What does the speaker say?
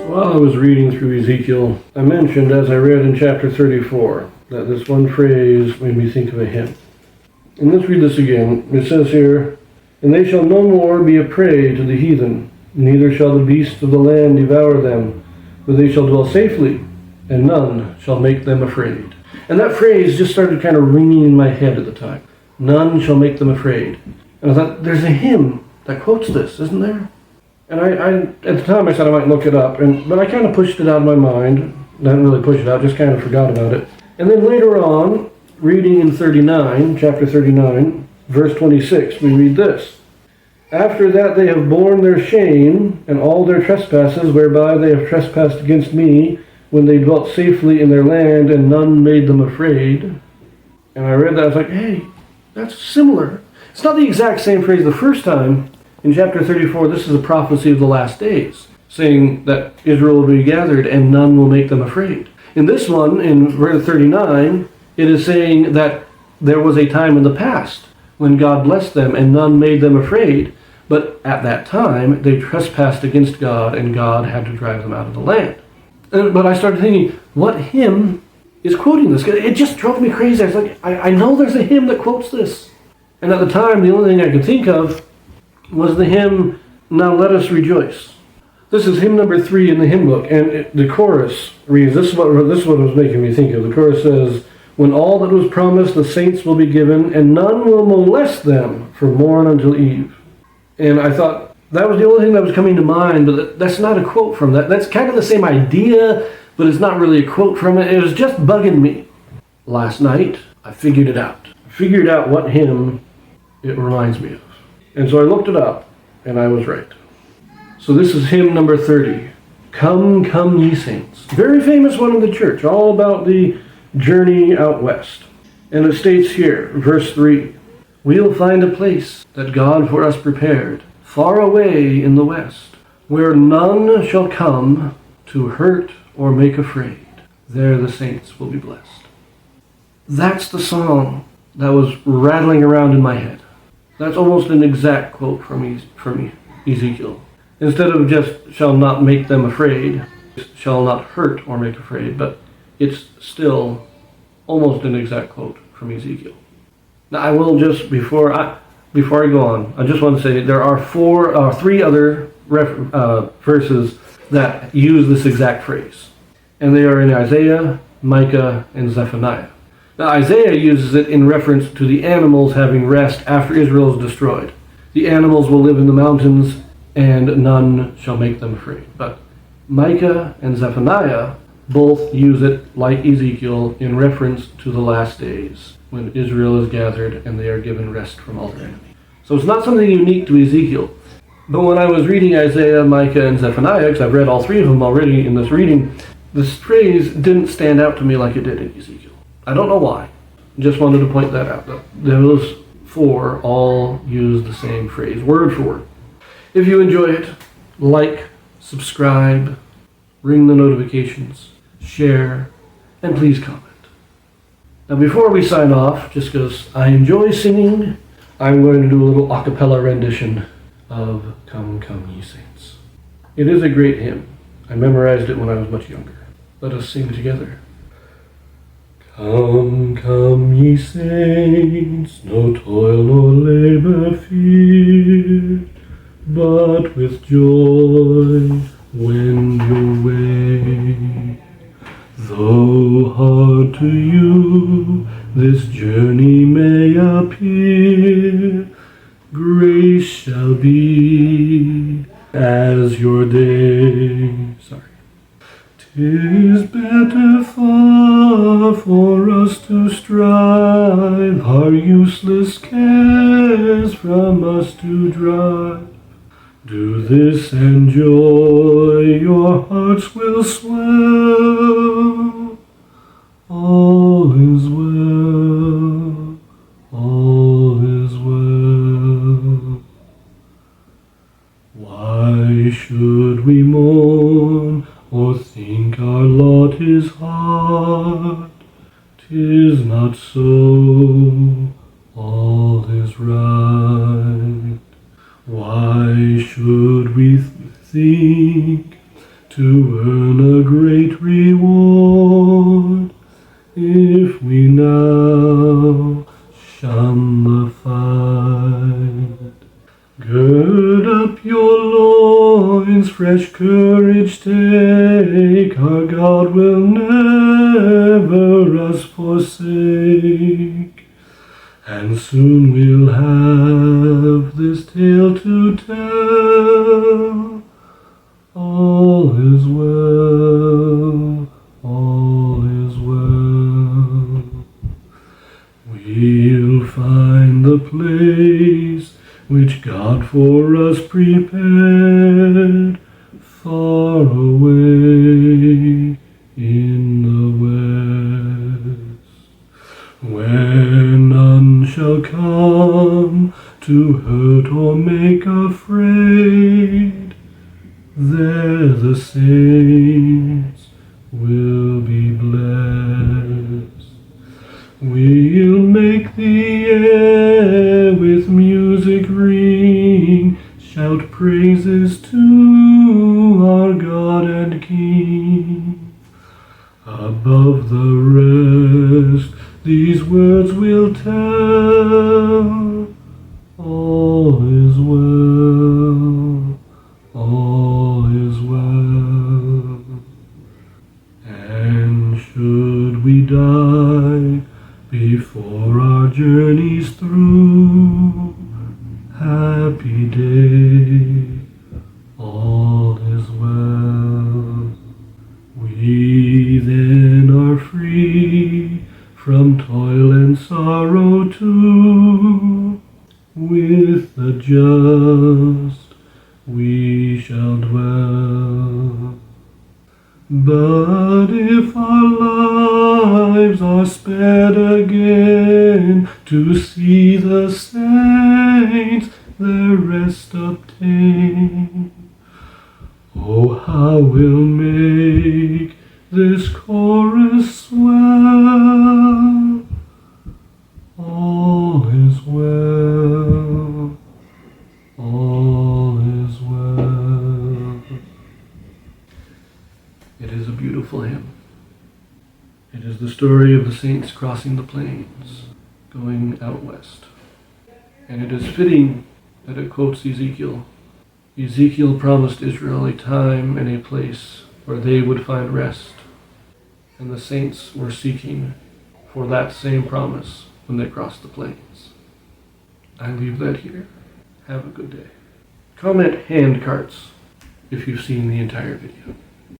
While I was reading through Ezekiel, I mentioned as I read in chapter 34 that this one phrase made me think of a hymn. And let's read this again. It says here, "And they shall no more be a prey to the heathen, neither shall the beasts of the land devour them, but they shall dwell safely, and none shall make them afraid." And that phrase just started kind of ringing in my head at the time. None shall make them afraid. And I thought, there's a hymn that quotes this, isn't there? And I at the time I said I might look it up, but I kind of pushed it out of my mind. I didn't really push it out, just kind of forgot about it. And then later on, reading in chapter 39, verse 26, we read this. "After that they have borne their shame and all their trespasses whereby they have trespassed against me, when they dwelt safely in their land, and none made them afraid." And I read that, I was like, hey, that's similar. It's not the exact same phrase the first time. In chapter 34, this is a prophecy of the last days, saying that Israel will be gathered and none will make them afraid. In this one, in verse 39, it is saying that there was a time in the past when God blessed them and none made them afraid, but at that time they trespassed against God and God had to drive them out of the land. But I started thinking, what hymn is quoting this? It just drove me crazy. I was like, I know there's a hymn that quotes this. And at the time, the only thing I could think of was the hymn, "Now Let Us Rejoice." This is hymn number 3 in the hymn book, and the chorus reads, this is what it was making me think of. The chorus says, "When all that was promised the saints will be given, and none will molest them from morn until eve." And I thought, that was the only thing that was coming to mind, but that's not a quote from that. That's kind of the same idea, but it's not really a quote from it. It was just bugging me. Last night, I figured it out. I figured out what hymn it reminds me of. And so I looked it up, and I was right. So this is hymn number 30. "Come, Come Ye Saints." Very famous one in the church, all about the journey out west. And it states here, verse 3, "We'll find a place that God for us prepared, far away in the west, where none shall come to hurt or make afraid. There the saints will be blessed." That's the song that was rattling around in my head. That's almost an exact quote from Ezekiel. Instead of just "shall not make them afraid," "shall not hurt or make afraid," but it's still almost an exact quote from Ezekiel. Now I will just, before I go on, I just want to say there are 3 other verses that use this exact phrase. And they are in Isaiah, Micah, and Zephaniah. Now Isaiah uses it in reference to the animals having rest after Israel is destroyed. The animals will live in the mountains and none shall make them afraid. But Micah and Zephaniah both use it, like Ezekiel, in reference to the last days, when Israel is gathered and they are given rest from all their enemies. So it's not something unique to Ezekiel. But when I was reading Isaiah, Micah, and Zephaniah, because I've read all 3 of them already in this reading, this phrase didn't stand out to me like it did in Ezekiel. I don't know why. Just wanted to point that out. Those 4 all use the same phrase, word for word. If you enjoy it, like, subscribe, ring the notifications, share, and please comment. Now before we sign off, just because I enjoy singing, I'm going to do a little a cappella rendition of "Come, Come Ye Saints." It is a great hymn. I memorized it when I was much younger. Let us sing together. Come, come ye saints, no toil nor labor fear, but with joy wend your way. Though hard to you this journey may appear, grace shall be as your day. 'Tis better far for us to strive, our useless cares from us to drive. Do this and joy your hearts will swell. All is well, all is well. Why should we mourn or think our lot is hard? 'Tis not so, all is right. Why should we think to earn a great reward, if we now shun the fight. Gird up your loins, fresh courage take, our God will never us forsake. And soon we'll have this tale to tell. All is well, all is well. We'll find the place which God for us prepared, far away in the west, where none shall come to hurt or make afraid. There the saints will be blessed. We'll make the air with music ring, shout praises to our God and King. Above the rest, these words will tell. All is well, all is well. And should we die before our journey's through, happy day, all is well. We then are free from toil and sorrow too. With the just we shall dwell. But if our lives are spared again to see the saints their rest obtain, oh, how we'll make this chorus swell. All is well, all is well. It is a beautiful hymn. It is the story of the saints crossing the plains, going out west. And it is fitting that it quotes Ezekiel. Ezekiel promised Israel a time and a place where they would find rest. And the saints were seeking for that same promise when they crossed the plains. I leave that here. Have a good day. Comment hand carts if you've seen the entire video.